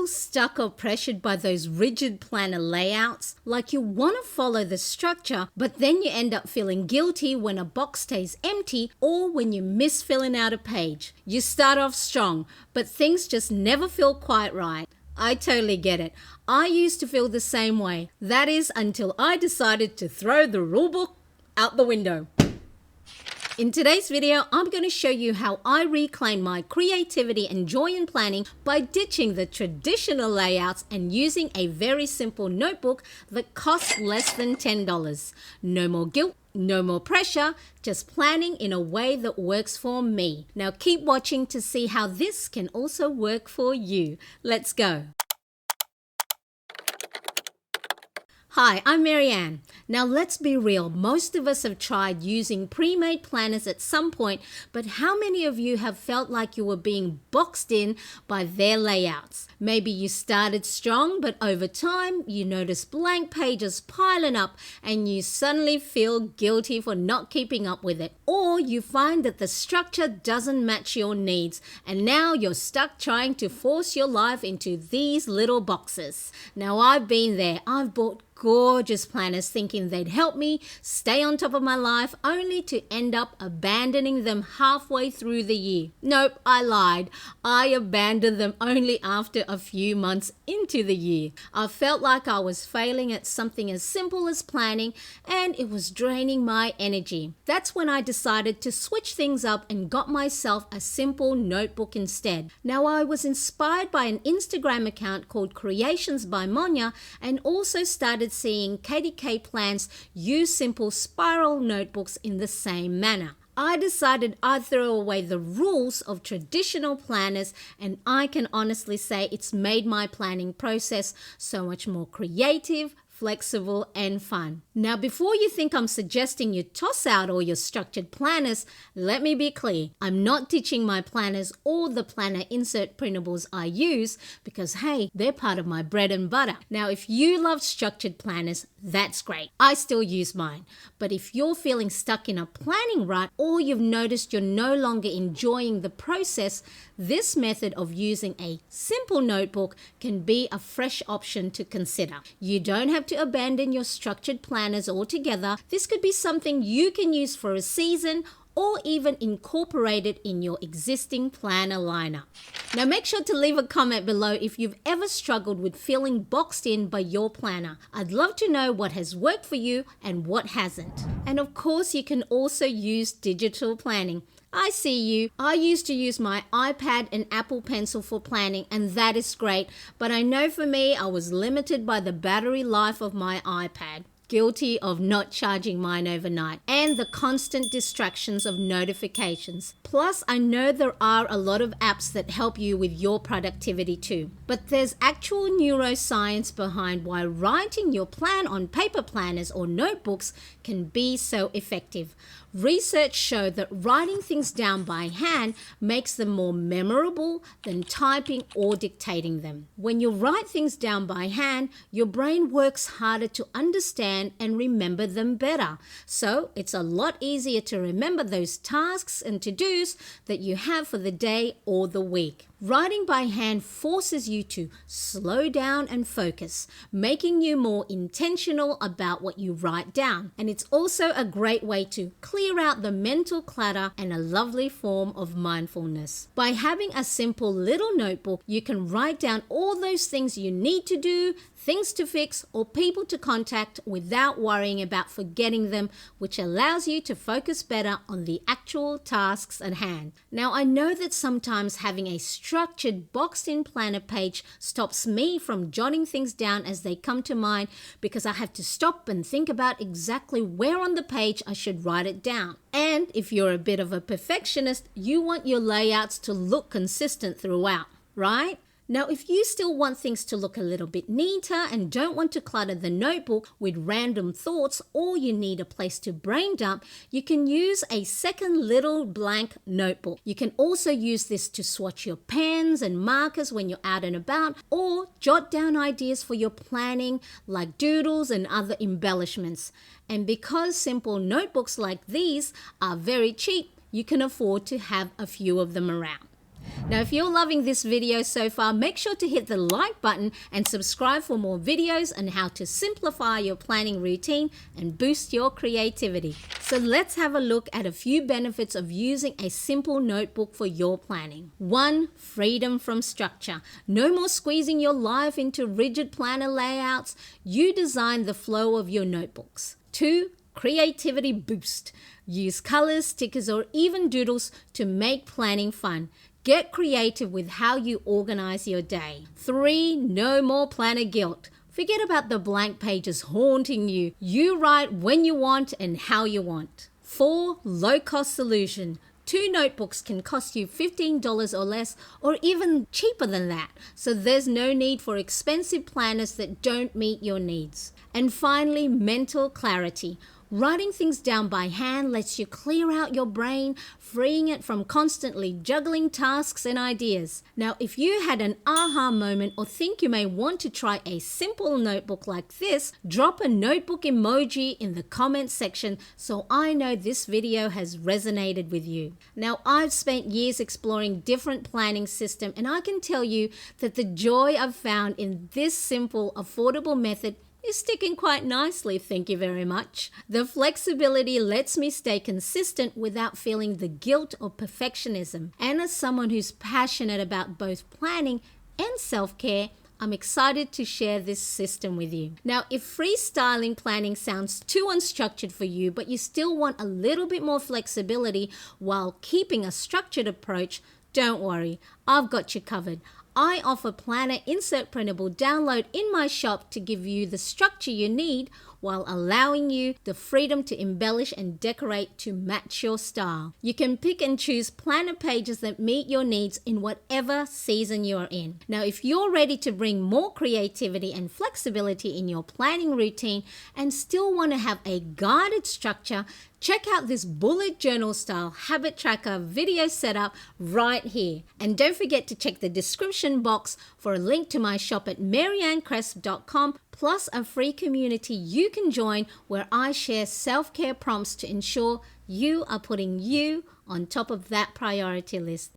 feel stuck or pressured by those rigid planner layouts? Like you want to follow the structure, but then you end up feeling guilty when a box stays empty or when you miss filling out a page. You start off strong, but things just never feel quite right. I totally get it. I used to feel the same way. That is until I decided to throw the rulebook out the window. In today's video, I'm going to show you how I reclaim my creativity and joy in planning by ditching the traditional layouts and using a very simple notebook that costs less than $10. No more guilt, no more pressure, just planning in a way that works for me. Now keep watching to see how this can also work for you. Let's go. Hi, I'm Mariane. Now let's be real, most of us have tried using pre-made planners at some point, but how many of you have felt like you were being boxed in by their layouts? Maybe you started strong, but over time you notice blank pages piling up and you suddenly feel guilty for not keeping up with it. Or you find that the structure doesn't match your needs and now you're stuck trying to force your life into these little boxes. Now I've been there. I've bought gorgeous planners thinking they'd help me stay on top of my life, only to end up abandoning them halfway through the year. Nope, I lied. I abandoned them only after a few months into the year. I felt like I was failing at something as simple as planning and it was draining my energy. That's when I decided to switch things up and got myself a simple notebook instead. Now I was inspired by an Instagram account called Creations by Monya and also started seeing KDK plans use simple spiral notebooks in the same manner. I decided I'd throw away the rules of traditional planners, and I can honestly say it's made my planning process so much more creative, flexible, and fun. Now, before you think I'm suggesting you toss out all your structured planners, let me be clear. I'm not ditching my planners or the planner insert printables I use because, hey, they're part of my bread and butter. Now, if you love structured planners, that's great. I still use mine. But if you're feeling stuck in a planning rut or you've noticed you're no longer enjoying the process, this method of using a simple notebook can be a fresh option to consider. You don't have to abandon your structured planners altogether. This could be something you can use for a season or even incorporate it in your existing planner lineup. Now make sure to leave a comment below if you've ever struggled with feeling boxed in by your planner. I'd love to know what has worked for you and what hasn't. And of course, you can also use digital planning. I see you. I used to use my iPad and Apple Pencil for planning, and that is great. But I know for me, I was limited by the battery life of my iPad. Guilty of not charging mine overnight, and the constant distractions of notifications. Plus, I know there are a lot of apps that help you with your productivity too. But there's actual neuroscience behind why writing your plan on paper planners or notebooks can be so effective. Research showed that writing things down by hand makes them more memorable than typing or dictating them. When you write things down by hand, your brain works harder to understand and remember them better. So it's a lot easier to remember those tasks and to-dos that you have for the day or the week. Writing by hand forces you to slow down and focus, making you more intentional about what you write down. And it's also a great way to clear out the mental clutter and a lovely form of mindfulness. By having a simple little notebook, you can write down all those things you need to do, things to fix, or people to contact without worrying about forgetting them, which allows you to focus better on the actual tasks at hand. Now, I know that sometimes having a structured boxed-in planner page stops me from jotting things down as they come to mind because I have to stop and think about exactly where on the page I should write it down. And if you're a bit of a perfectionist, you want your layouts to look consistent throughout, right? Now, if you still want things to look a little bit neater and don't want to clutter the notebook with random thoughts, or you need a place to brain dump, you can use a second little blank notebook. You can also use this to swatch your pens and markers when you're out and about, or jot down ideas for your planning like doodles and other embellishments. And because simple notebooks like these are very cheap, you can afford to have a few of them around. Now, if you're loving this video so far, make sure to hit the like button and subscribe for more videos on how to simplify your planning routine and boost your creativity. So let's have a look at a few benefits of using a simple notebook for your planning. 1. Freedom from structure. No more squeezing your life into rigid planner layouts. You design the flow of your notebooks. 2. Creativity boost. Use colors, stickers, or even doodles to make planning fun. Get creative with how you organize your day. 3. No more planner guilt. Forget about the blank pages haunting you. You write when you want and how you want. 4. Low-cost solution. 2 notebooks can cost you $15 or less, or even cheaper than that. So there's no need for expensive planners that don't meet your needs. And finally, mental clarity. Writing things down by hand lets you clear out your brain, freeing it from constantly juggling tasks and ideas. Now, if you had an aha moment or think you may want to try a simple notebook like this, drop a notebook emoji in the comments section so I know this video has resonated with you. Now, I've spent years exploring different planning systems, and I can tell you that the joy I've found in this simple, affordable method is sticking quite nicely, thank you very much. The flexibility lets me stay consistent without feeling the guilt or perfectionism. And as someone who's passionate about both planning and self-care, I'm excited to share this system with you. Now, if freestyling planning sounds too unstructured for you, but you still want a little bit more flexibility while keeping a structured approach, don't worry, I've got you covered. I offer planner insert printable download in my shop to give you the structure you need while allowing you the freedom to embellish and decorate to match your style. You can pick and choose planner pages that meet your needs in whatever season you're in. Now, if you're ready to bring more creativity and flexibility in your planning routine and still want to have a guided structure, check out this bullet journal style habit tracker video setup right here. And don't forget to check the description box for a link to my shop at mariannecresp.com, plus a free community you can join where I share self-care prompts to ensure you are putting you on top of that priority list.